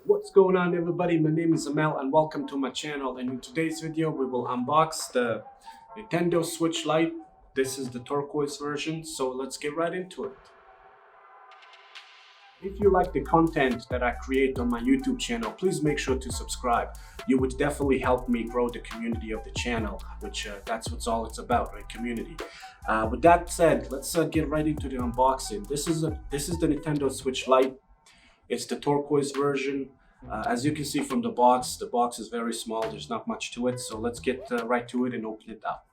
What's going on, everybody? My name is Amel and welcome to my channel, and in today's video we will unbox the Nintendo Switch Lite. This is the turquoise version, so let's get right into it. If you like the content that I create on my YouTube channel, please make sure to subscribe. You would definitely help me grow the community of the channel, which that's what's all it's about, right? Community. With that said, let's get right into the unboxing. This is the Nintendo Switch Lite. It's the turquoise version. As you can see from the box is very small. There's not much to it, so let's get right to it and open it up.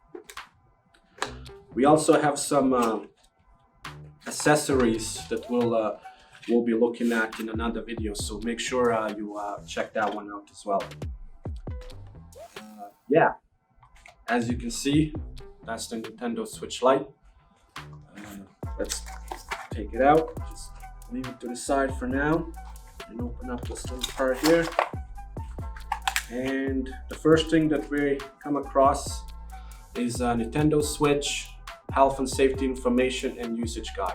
We also have some accessories that we'll be looking at in another video, so make sure you check that one out as well. Yeah, as you can see, that's the Nintendo Switch Lite. Let's take it out. Just leave it to the side for now and open up this little part here. And the first thing that we come across is a Nintendo Switch health and safety information and usage guide.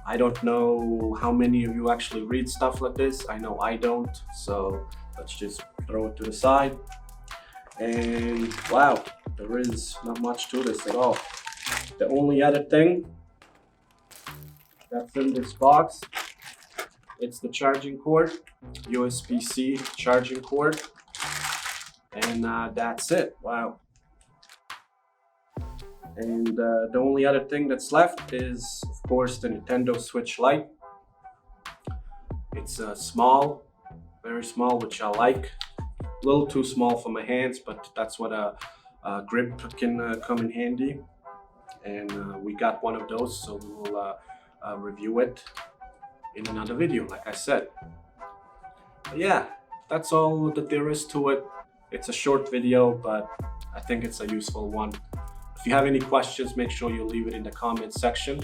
I don't know how many of you actually read stuff like this. I know I don't, so let's just throw it to the side. And wow, there is not much to this at all. The only other thing that's in this box, it's the charging cord, USB-C charging cord, and that's it. Wow. And the only other thing that's left is, of course, the Nintendo Switch Lite. It's small, very small, which I like. A little too small for my hands, but that's what a grip can come in handy. And we got one of those, so we will review it in another video, like I said. But yeah, that's all that there is to it. It's a short video, but I think it's a useful one. If you have any questions, make sure you leave it in the comment section.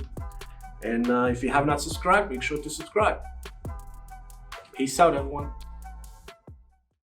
And if you have not subscribed, make sure to subscribe. Peace out, everyone.